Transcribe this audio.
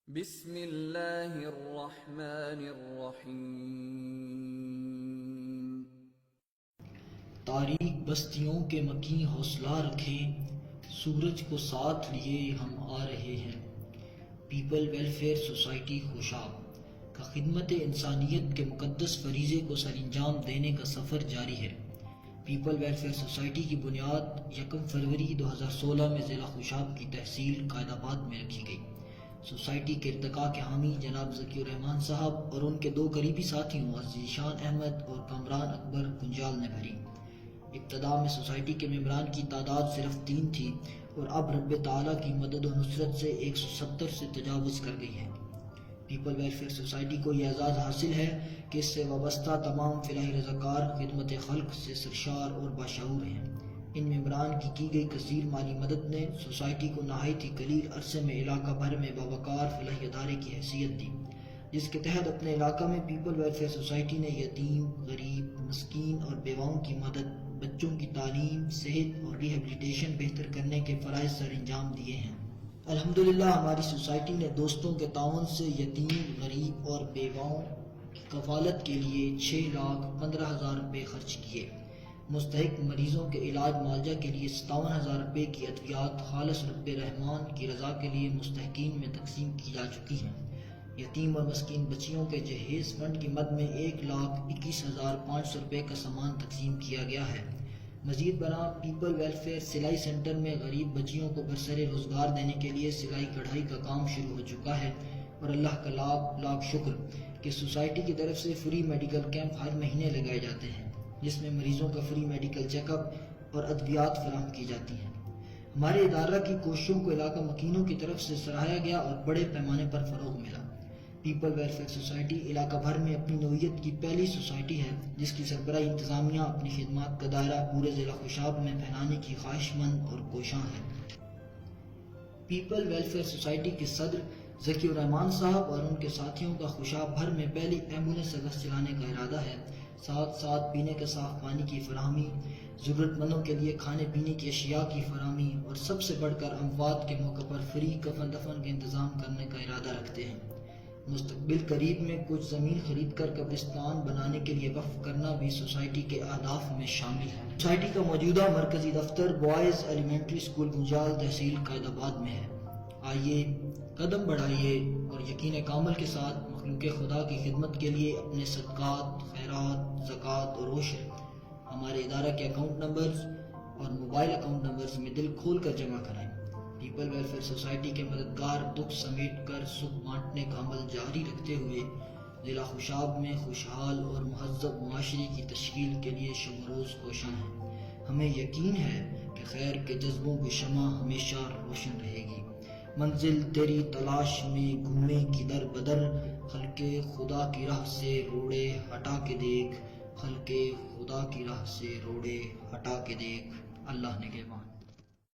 بسم اللہ الرحمن الرحیم۔ تاریک بستیوں کے مکیں حوصلہ رکھیں، سورج کو ساتھ لیے ہم آ رہے ہیں۔ پیپل ویلفیئر سوسائٹی خوشاب کا خدمت انسانیت کے مقدس فریضے کو سر انجام دینے کا سفر جاری ہے۔ پیپل ویلفیئر سوسائٹی کی بنیاد 1 فروری 2016 میں ضلع خوشاب کی تحصیل قائد آباد میں رکھی گئی۔ سوسائٹی کے ارتقاء کے حامی جناب ذکی الرحمان صاحب اور ان کے 2 قریبی ساتھیوں عزیشان احمد اور کامران اکبر کنجال نے بھری۔ ابتدا میں سوسائٹی کے ممبران کی تعداد صرف 3 تھی اور اب رب تعالیٰ کی مدد و نصرت سے 170 سے تجاوز کر گئی ہے۔ پیپل ویلفیئر سوسائٹی کو یہ اعزاز حاصل ہے کہ اس سے وابستہ تمام فلاحی رضاکار خدمت خلق سے سرشار اور باشعور ہیں۔ ان ممبران کی گئی کثیر مالی مدد نے سوسائٹی کو نہایت ہی قلیل عرصے میں علاقہ بھر میں باوقار فلاحی ادارے کی حیثیت دی، جس کے تحت اپنے علاقہ میں پیپل ویلفیئر سوسائٹی نے یتیم، غریب، مسکین اور بیواؤں کی مدد، بچوں کی تعلیم، صحت اور ریہیبلیٹیشن بہتر کرنے کے فرائض سر انجام دیے ہیں۔ الحمدللہ ہماری سوسائٹی نے دوستوں کے تعاون سے یتیم، غریب اور بیواؤں کی کفالت کے لیے 6,15,000 روپے خرچ کیے۔ مستحق مریضوں کے علاج معالجہ کے لیے 57,000 روپے کی ادویات خالص رب رحمان کی رضا کے لیے مستحقین میں تقسیم کی جا چکی ہیں۔ یتیم اور مسکین بچیوں کے جہیز فنڈ کی مد میں 1,21,500 روپے کا سامان تقسیم کیا گیا ہے۔ مزید برآں پیپل ویلفیئر سلائی سینٹر میں غریب بچیوں کو برسر روزگار دینے کے لیے سلائی کڑھائی کا کام شروع ہو چکا ہے، اور اللہ کا لاکھ لاکھ شکر کہ سوسائٹی کی طرف سے فری میڈیکل کیمپ ہر مہینے لگائے جاتے ہیں، جس میں مریضوں کا فری میڈیکل چیک اپ اور ادویات فراہم کی جاتی ہیں۔ ہمارے ادارہ کی کوششوں کو علاقہ مکینوں کی طرف سے سراہا گیا اور بڑے پیمانے پر فروغ ملا۔ پیپل ویلفیئر سوسائٹی علاقہ بھر میں اپنی نوعیت کی پہلی سوسائٹی ہے جس کی سربراہی انتظامیہ اپنی خدمات کا دائرہ پورے ضلع خوشاب میں پھیلانے کی خواہش مند اور کوشاں ہے۔ پیپل ویلفیئر سوسائٹی کے صدر ذکی الرحمان صاحب اور ان کے ساتھیوں کا خوشاب بھر میں پہلی ایمبولینس سروس چلانے کا ارادہ ہے۔ ساتھ ساتھ پینے کے صاف پانی کی فراہمی، ضرورت مندوں کے لیے کھانے پینے کی اشیاء کی فراہمی اور سب سے بڑھ کر اموات کے موقع پر فری کفن دفن کا انتظام کرنے کا ارادہ رکھتے ہیں۔ مستقبل قریب میں کچھ زمین خرید کر قبرستان بنانے کے لیے وقف کرنا بھی سوسائٹی کے اہداف میں شامل ہے۔ سوسائٹی کا موجودہ مرکزی دفتر بوائز ایلیمنٹری اسکول گنجال تحصیل قائد آباد میں ہے۔ آئیے قدم بڑھائیے اور یقین کامل کے ساتھ مخلوق خدا کی خدمت کے لیے اپنے صدقات، خیرات، زکوٰۃ اور عشر ہمارے ادارہ کے اکاؤنٹ نمبرز اور موبائل اکاؤنٹ نمبرز میں دل کھول کر جمع کرائیں۔ پیپل ویلفیئر سوسائٹی کے مددگار دکھ سمیٹ کر سکھ بانٹنے کا عمل جاری رکھتے ہوئے ضلع خوشاب میں خوشحال اور مہذب معاشرے کی تشکیل کے لیے شب و روز کوشاں ہیں۔ ہمیں یقین ہے کہ خیر کے جذبوں کی شمع ہمیشہ روشن رہے گی۔ منزل تیری تلاش میں گھومے کدھر بدر، خلق خدا کی راہ سے روڑے ہٹا کے دیکھ، خلق خدا کی راہ سے روڑے ہٹا کے دیکھ۔ اللہ نگہبان۔